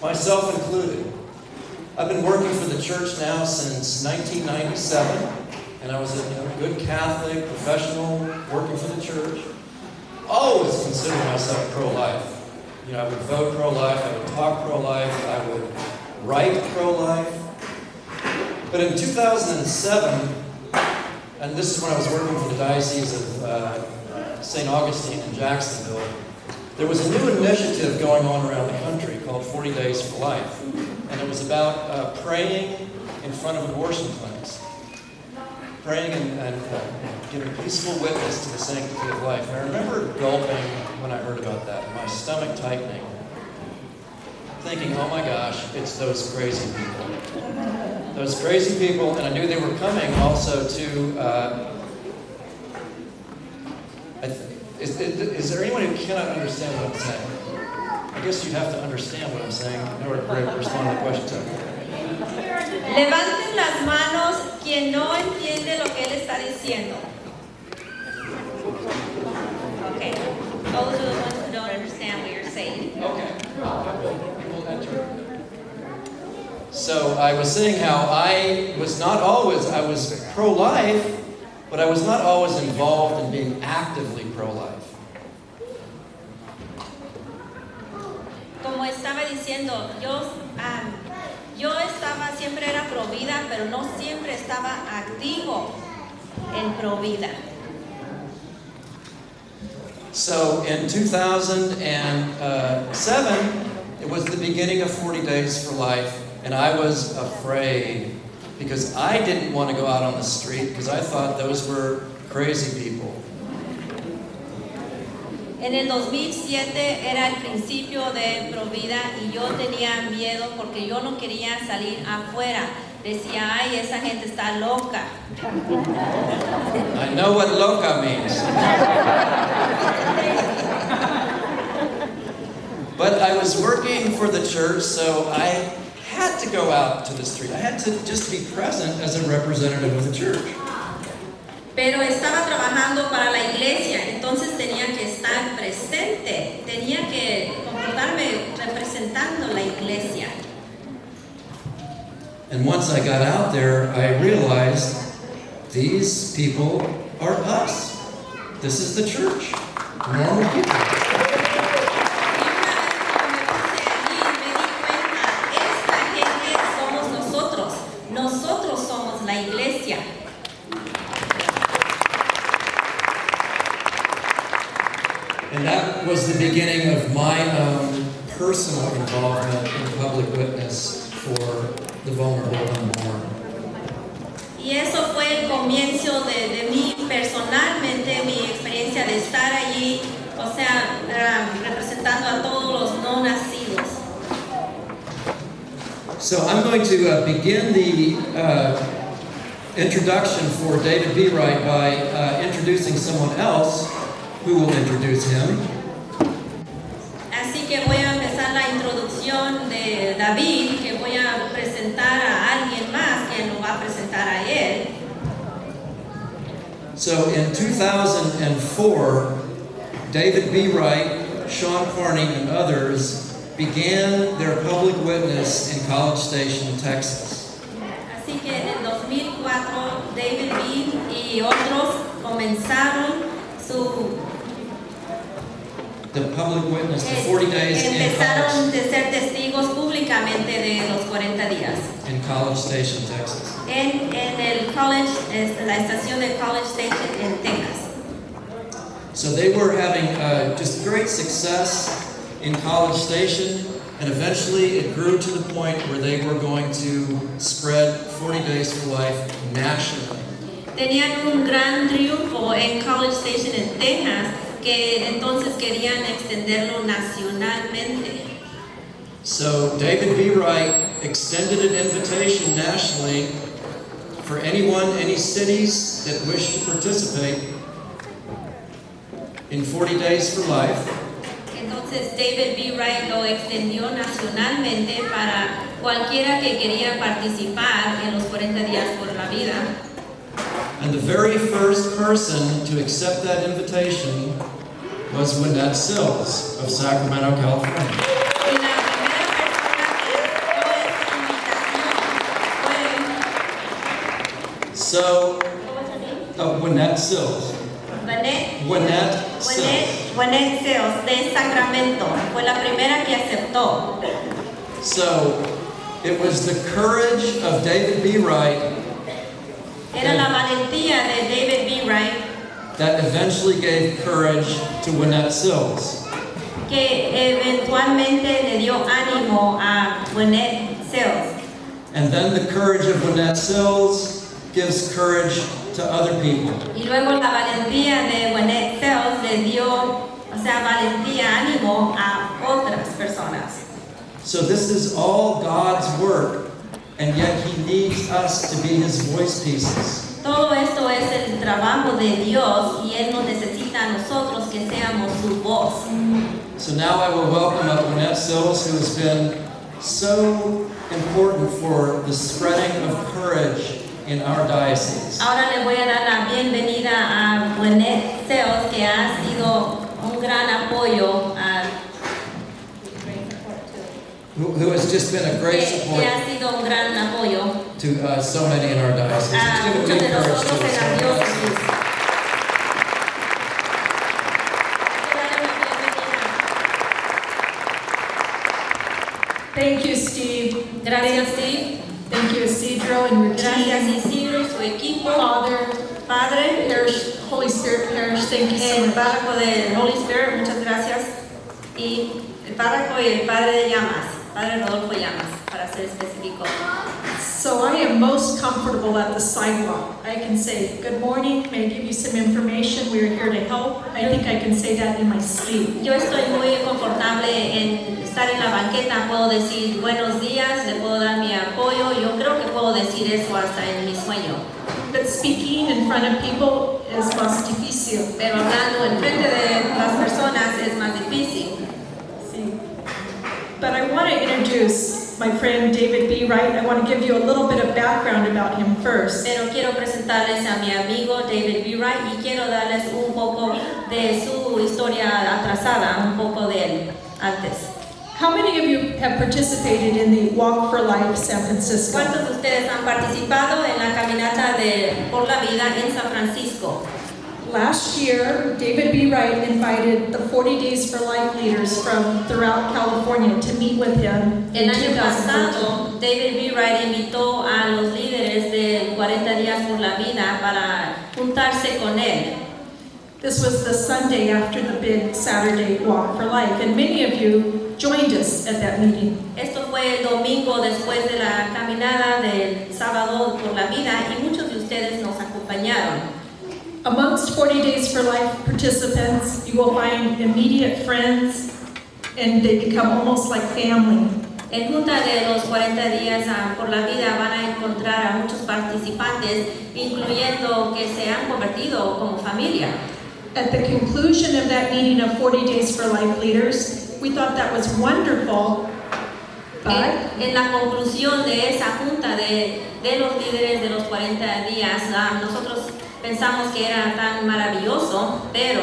myself included. I've been working for the church now since 1997, and I was a good Catholic professional working for the church. Always considered myself pro-life. I would vote pro-life, I would talk pro-life, I would write pro-life. But in 2007, and this is when I was working for the Diocese of St. Augustine in Jacksonville, there was a new initiative going on around the country called 40 Days for Life. And it was about praying in front of abortion clinics. Praying and giving peaceful witness to the sanctity of life. And I remember gulping when I heard about that, my stomach tightening, thinking, oh my gosh, it's those crazy people. Those crazy people, and I knew they were coming also to, is there anyone who cannot understand what I'm saying? I guess you'd have to understand what I'm saying in order to respond to the question. Levanten las manos quien no entiende lo que él está diciendo. Okay, those are the ones who don't understand what you're saying. Okay. So I was saying how I was pro-life, but I was not always involved in being actively pro-life. Como estaba diciendo, yo estaba, siempre era pro vida, pero no siempre estaba activo en pro vida. So in 2007, it was the beginning of 40 Days for Life, and I was afraid because I didn't want to go out on the street because I thought those were crazy people. En el 2007 era el principio de Provida y yo tenía miedo porque yo no quería salir afuera. Decía, ay, esa gente está loca. I know what loca means. But I was working for the church, so I had to go out to the street. I had to just be present as a representative of the church. Pero estaba trabajando para la iglesia, entonces tenía que estar presente, tenía que comportarme representando la iglesia. And once I got out there, I realized these people are us. This is the church. Normal people. Nosotros somos la iglesia. And that was the beginning of my own personal involvement in public witness for the vulnerable unborn. Y eso fue el comienzo de mí personalmente, mi experiencia de estar allí, o sea, representando a todos los no nacidos. So I'm going to begin the introduction for David B. Wright by introducing someone else who will introduce him. Así que voy a empezar la introducción de David, que voy a presentar a alguien más que lo va a presentar a él. So in 2004, David B. Wright, Sean Carney, and others began their public witness in College Station, Texas. Así que en el 2004, David B. y otros comenzaron the public witness, the 40 days empezaron a ser testigos públicamente de los 40 días. In College Station, Texas. En el college, la estación de College Station en Texas. So they were having just great success in College Station, and eventually it grew to the point where they were going to spread 40 Days for Life nationally. Tenían un gran triunfo en College Station en Texas, que entonces querían extenderlo nacionalmente. So David B. Wright extended an invitation nationally for anyone, any cities that wish to participate in 40 Days for Life. Entonces David B. Wright lo extendió nacionalmente para cualquiera que quería participar en los 40 días por la vida. And the very first person to accept that invitation was Wynette Sills of Sacramento, California. Y la primera persona Gwinnett Sills. Gwinnett Sills. Gwinnett Sills de Sacramento. Fue la primera que aceptó. So, it was the courage of David B. Wright Era la valentía de David B. Wright that eventually gave courage to Gwinnett Sills. que eventualmente le dio ánimo a Gwinnett Sills. And then the courage of Gwinnett Sills gives courage to other people. Y luego la valentía de Gwinnett Sills le dio, valentía, ánimo a otras personas. So this is all God's work, and yet He needs us to be His voice pieces. Todo esto es el trabajo de Dios y Él nos necesita a nosotros que seamos su voz. So now I will welcome up Gwinnett Sills, who has been so important for the spreading of courage in our diocese. Ahora le voy a dar la bienvenida a Gwinnett Sills, que ha sido un gran apoyo, Who has just been a great support que ha sido un gran apoyo to so many in our diocese. a Just give a muchos big de courage nosotros to en la us. diócesis. Thank you, Steve. Gracias, Steve. Thank you, Isidro and your Gracias, team. Isidro y su equipo. Father, Padre, Parish, Holy Spirit Parish, thank you so el much. párroco de Holy Spirit, muchas gracias. Y el párroco y el padre de Llamas, Padre Rodolfo Llamas, para ser específico. So I am most comfortable at the sidewalk. I can say, good morning, may I give you some information? We are here to help. I think I can say that in my sleep. Yo estoy muy confortable en estar en la banqueta, puedo decir buenos días, le puedo dar mi apoyo, yo creo que puedo decir eso hasta en mi sueño. But speaking in front of people is más difícil. Pero hablando en frente de las personas es más difícil. Sí. But I want to introduce my friend David B. Wright. I want to give you a little bit of background about him first. Pero quiero presentarles a mi amigo David B. Wright y quiero darles un poco de su historia atrasada, un poco de él antes. How many of you have participated in the Walk for Life San Francisco? ¿Cuántos de ustedes han participado en la caminata por la vida en San Francisco? Last year, David B. Wright invited the 40 Days for Life leaders from throughout California to meet with him El in año 2013. pasado, David B. Wright invitó a los líderes de 40 días por la vida para juntarse con él. This was the Sunday after the big Saturday Walk for Life, and many of you joined us at that meeting. Esto fue el domingo después de la caminada del sábado por la vida y muchos de ustedes nos acompañaron. Amongst 40 Days for Life participants, you will find immediate friends, and they become almost like family. En Junta de los 40 días por la vida van a encontrar a muchos participantes, incluyendo que se han convertido como familia. At the conclusion of that meeting of 40 Days for Life leaders, we thought that was wonderful, but En la conclusión de esa junta de los líderes de los 40 días, nosotros pensamos que era tan maravilloso, pero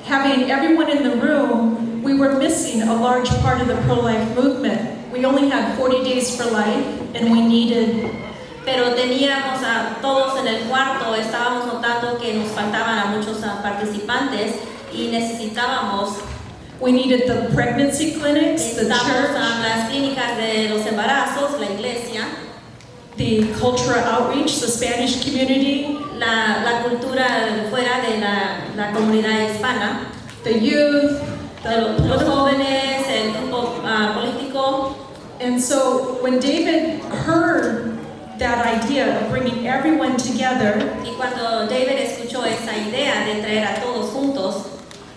having everyone in the room, we were missing a large part of the pro-life movement. We only had 40 Days for Life, and we needed teníamos a todos en el cuarto, estábamos notando que nos faltaban a muchos participantes y necesitábamos the pregnancy clinics, the necesitamos church, las clínicas de los embarazos, la iglesia, the cultural outreach, the Spanish community, la cultura fuera de la comunidad hispana, the youth, the los political. jóvenes, el grupo político. And so when David heard that idea of bringing everyone together, Y cuando David escuchó esa idea de traer a todos juntos,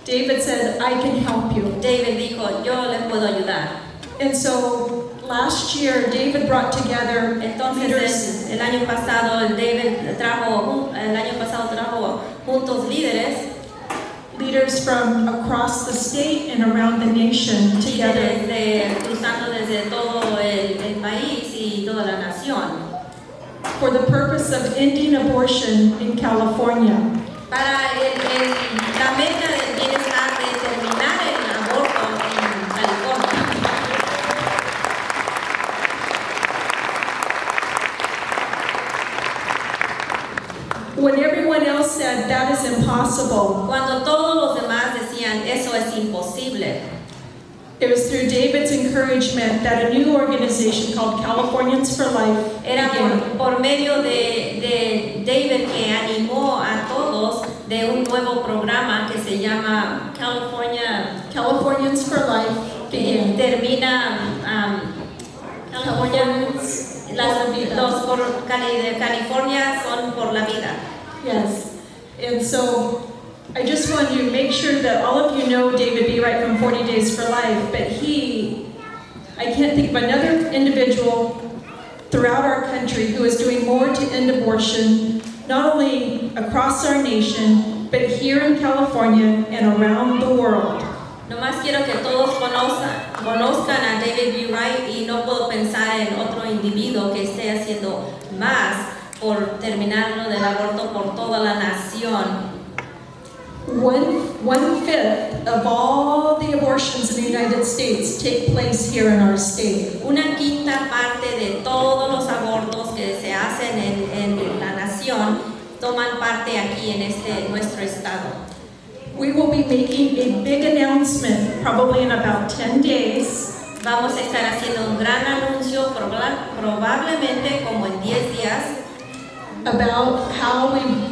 David said, I can help you. David dijo, yo les puedo ayudar. And so last year, David brought together leaders, Entonces el año pasado David trajo juntos líderes from across the state and around the nation together cruzando desde todo el país y toda la nación for the purpose of ending abortion in California. para la meta del bienestar de terminar el aborto en California. When everyone else said, said that is impossible, Cuando todos los demás decían, eso es imposible. it was through David's encouragement that a new organization called Californians for Life Era began. por medio de David que animó a todos de un nuevo programa que se llama Californians for Life que began. termina California, los de California son por la vida. Yes. And so I just want to make sure that all of you know David B. Wright from 40 Days for Life, but I can't think of another individual throughout our country who is doing more to end abortion, not only across our nation, but here in California and around the world. Nomás quiero que todos conozcan a David B. Wright y no puedo pensar en otro individuo que esté haciendo más por terminarlo del aborto por toda la nación. One fifth of all the abortions in the United States take place here in our state. Una quinta parte de todos los abortos que se hacen en la nación toman parte aquí en nuestro estado. We will be making a big announcement probably in about 10 days Vamos a estar haciendo un gran anuncio, probablemente como en 10 días, about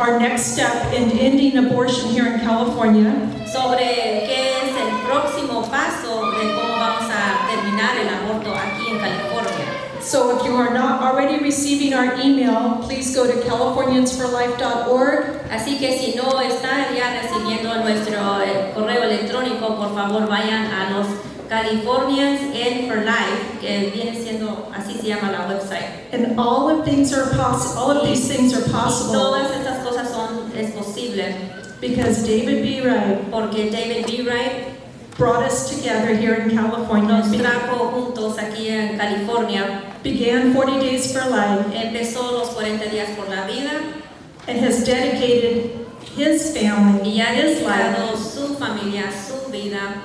our next step in ending abortion here in California. sobre qué es el próximo paso de cómo vamos a terminar el aborto aquí en California. So if you are not already receiving our email, please go to californiansforlife.org. Así que si no están ya recibiendo nuestro correo electrónico, por favor vayan a los Californians and for Life, que viene siendo, así se llama la website. And all of these things are possible Todas estas cosas es posible because David B. Wright porque David B. Wright brought us together here in California. nos trajo juntos aquí en California, Began 40 Days for Life empezó los 40 días por la vida and has dedicated his family, y ha his dedicado life su familia, su vida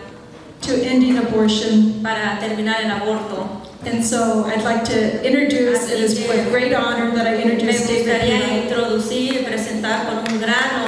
to ending abortion. para terminar el aborto. And so I'd like to introduce, it is with great honor that I Me introduce David B. gustaría Wright. introducir y presentar con un gran